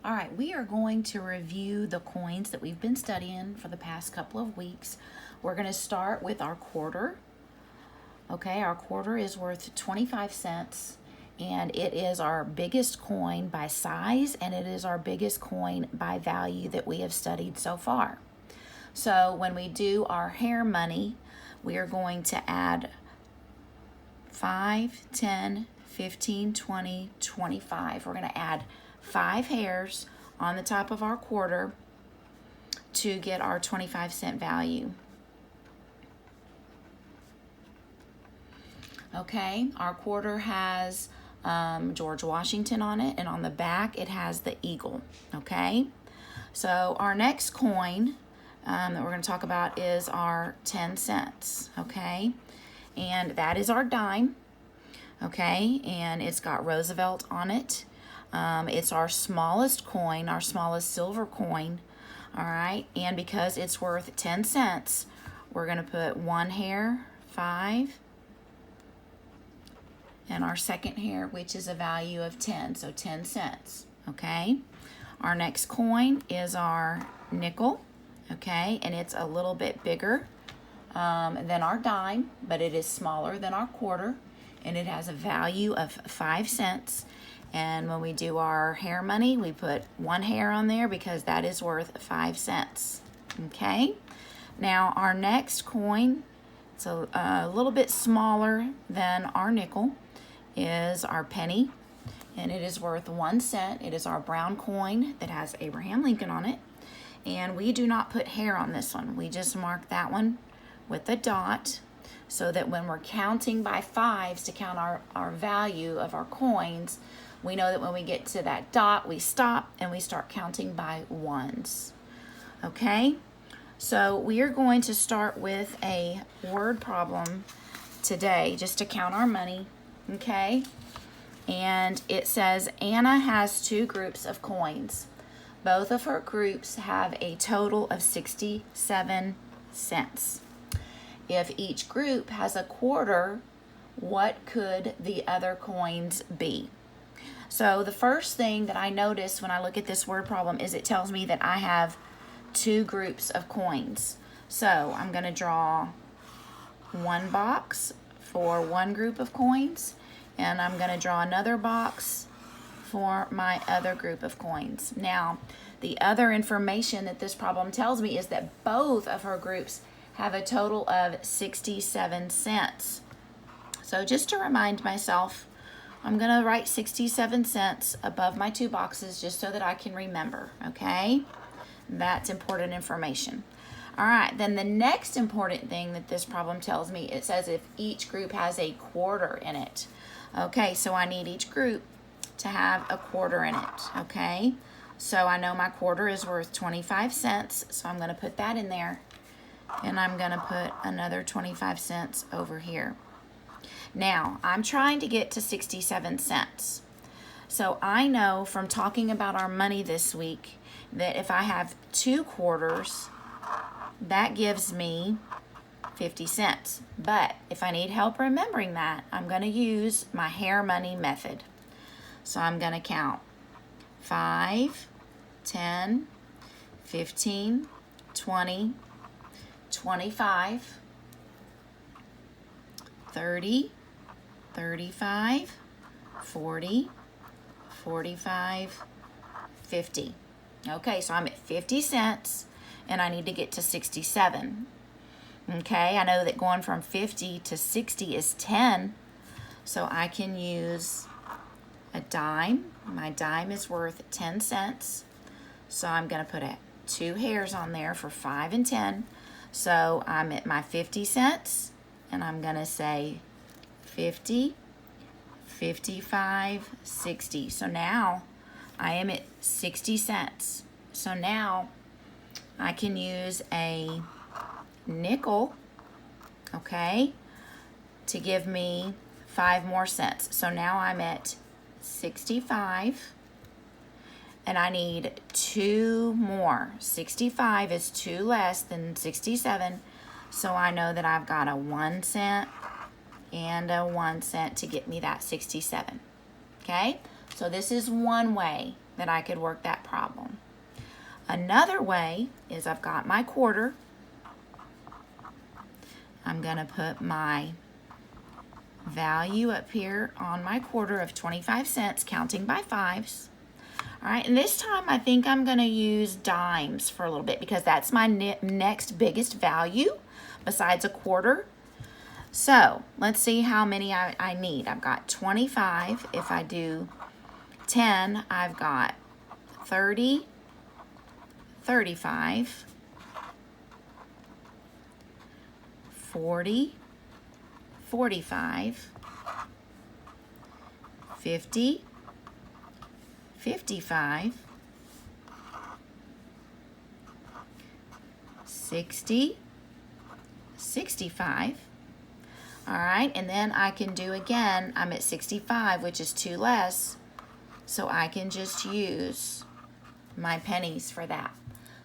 All right, we are going to review the coins that we've been studying for the past couple of weeks. We're going to start with our quarter. Okay, our quarter is worth 25 cents and it is our biggest coin by size and it is our biggest coin by value that we have studied so far. So when we do our hair money, we are going to add 5, 10, 15, 20, 25. We're going to add 5 hairs on the top of our quarter to get our 25-cent value. Okay, our quarter has George Washington on it, and on the back it has the eagle. Okay, so our next coin that we're going to talk about is our 10 cents. Okay, and that is our dime. Okay, and it's got Roosevelt on it. It's our smallest coin, our smallest silver coin. All right, and because it's worth 10 cents, we're going to put 1 hair, 5, and our second hair, which is a value of 10, so 10 cents. Okay, our next coin is our nickel. Okay, and it's a little bit bigger than our dime, but it is smaller than our quarter, and it has a value of 5 cents. And when we do our hair money, we put 1 hair on there because that is worth 5 cents. Okay, now our next coin, it's a little bit smaller than our nickel, is our penny, and it is worth 1 cent. It is our brown coin that has Abraham Lincoln on it, and we do not put hair on this one. We just mark that one with a dot so that when we're counting by fives to count our value of our coins, we know that when we get to that dot, we stop and we start counting by ones. Okay, so we are going to start with a word problem today just to count our money. Okay, and it says Anna has 2 groups of coins. Both of her groups have a total of 67 cents. If each group has a quarter, what could the other coins be? So the first thing that I notice when I look at this word problem is it tells me that I have 2 groups of coins. So I'm going to draw 1 box for 1 group of coins, and I'm going to draw another box for my other group of coins. Now, the other information that this problem tells me is that both of her groups have a total of 67 cents. So just to remind myself, I'm going to write 67 cents above my 2 boxes just so that I can remember, okay? That's important information. All right, then the next important thing that this problem tells me, it says if each group has a quarter in it. Okay, so I need each group to have a quarter in it, okay? So I know my quarter is worth 25 cents, so I'm going to put that in there, and I'm going to put another 25 cents over here. Now, I'm trying to get to 67 cents. So I know from talking about our money this week that if I have 2 quarters, that gives me 50 cents. But if I need help remembering that, I'm going to use my hair money method. So I'm going to count 5, 10, 15, 20, 25, 30, 35, 40, 45, 50. Okay, so I'm at 50 cents and I need to get to 67. Okay, I know that going from 50 to 60 is 10, so I can use a dime. My dime is worth 10 cents, so I'm going to put 2 hairs on there for 5 and 10. So I'm at my 50 cents, and I'm going to say 50, 55, 60. So now I am at 60 cents. So now I can use a nickel, okay, to give me 5 more cents. So now I'm at 65, and I need 2 more. 65 is 2 less than 67, so I know that I've got a 1 cent and a 1 cent to get me that 67. Okay, so this is one way that I could work that problem. Another way is I've got my quarter. I'm going to put my value up here on my quarter of 25 cents, counting by fives. All right, and this time I think I'm going to use dimes for a little bit because that's my next biggest value besides a quarter. So let's see how many I need. I've got 25. If I do 10, I've got 30, 35, 40, 45, 50, 55, 60, 65. All right, and then I can do again, I'm at 65, which is 2 less, so I can just use my pennies for that.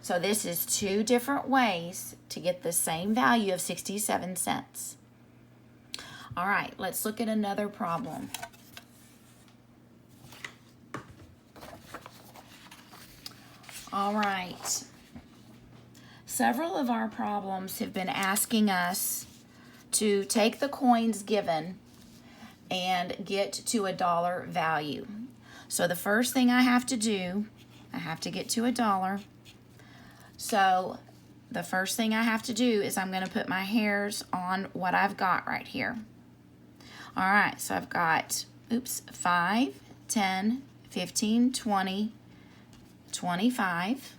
So this is 2 different ways to get the same value of 67 cents. All right, let's look at another problem. All right. Several of our problems have been asking us to take the coins given and get to a dollar value. So the first thing I have to do, I have to get to a dollar. So the first thing I have to do is I'm going to put my hairs on what I've got right here. All right, so I've got, 5, 10, 15, 20, 25.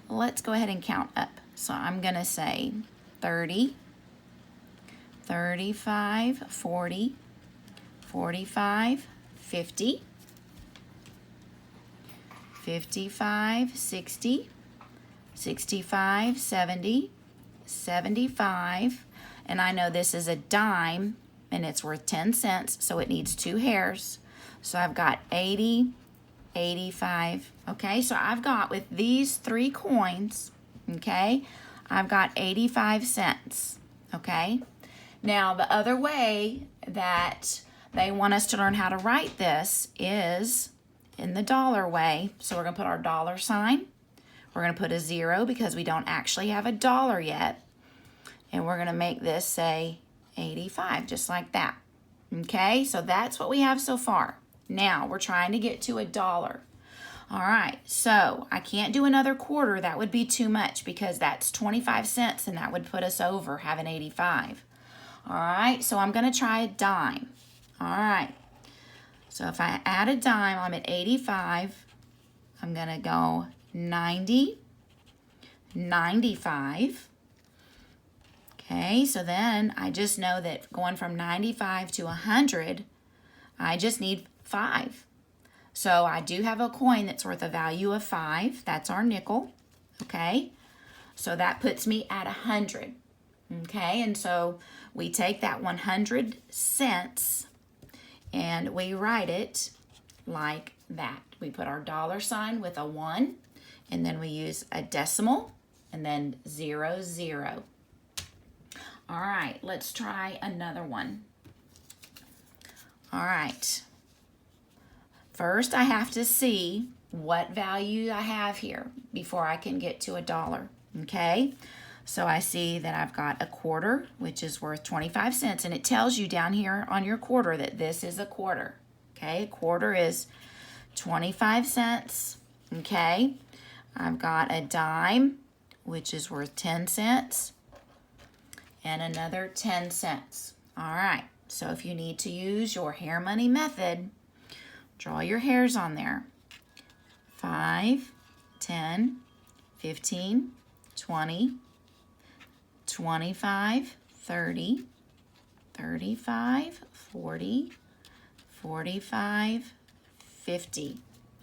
Let's go ahead and count up. So I'm going to say 30, 35, 40, 45, 50, 55, 60, 65, 70, 75. And I know this is a dime and it's worth 10 cents, so it needs 2 hairs. So I've got 80, 85. Okay, so I've got with these 3 coins, okay, I've got 85 cents. Okay, now the other way that they want us to learn how to write this is in the dollar way. So we're going to put our dollar sign. We're going to put a 0 because we don't actually have a dollar yet. And we're going to make this say 85, just like that. Okay, so that's what we have so far. Now we're trying to get to a dollar. All right, so I can't do another quarter. That would be too much because that's 25 cents and that would put us over having 85. All right, so I'm going to try a dime. All right, so if I add a dime, I'm at 85. I'm going to go 90, 95. Okay, so then I just know that going from 95 to 100, I just need 5. So I do have a coin that's worth a value of 5. That's our nickel. Okay, so that puts me at 100. Okay, and so we take that 100 cents and we write it like that. We put our dollar sign with a 1, and then we use a decimal, and then 0, 0. All right, let's try another one. All right. First, I have to see what value I have here before I can get to a dollar, okay? So I see that I've got a quarter, which is worth 25 cents, and it tells you down here on your quarter that this is a quarter, okay? A quarter is 25 cents, okay? I've got a dime, which is worth 10 cents, and another 10 cents. All right, so if you need to use your hair money method, draw your hairs on there. 5, 10, 15, 20, 25, 30, 35, 40, 45, 50.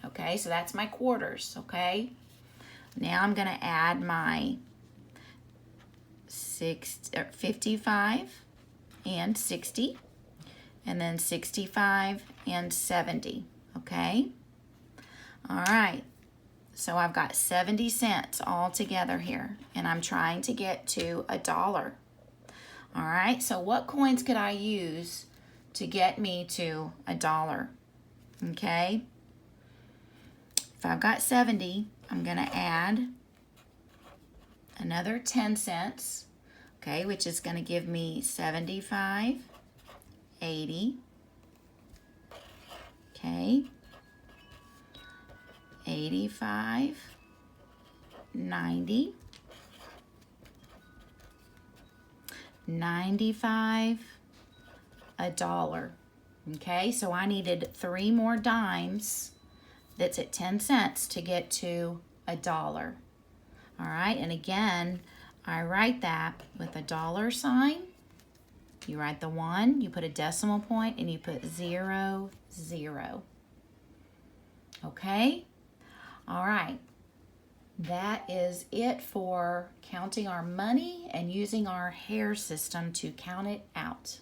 Okay, so that's my quarters, okay? Now I'm going to add my 55 and 60, and then 65 and 70, okay? All right, so I've got 70 cents all together here, and I'm trying to get to a dollar. All right, so what coins could I use to get me to a dollar? Okay? If I've got 70, I'm going to add another 10 cents, okay, which is going to give me 75, 80, okay, 85, 90, 95, $1. Okay, so I needed 3 more dimes that's at 10 cents to get to $1. All right, and again, I write that with a dollar sign. You write the 1, you put a decimal point, and you put 0, 0. Okay? All right. That is it for counting our money and using our hair system to count it out.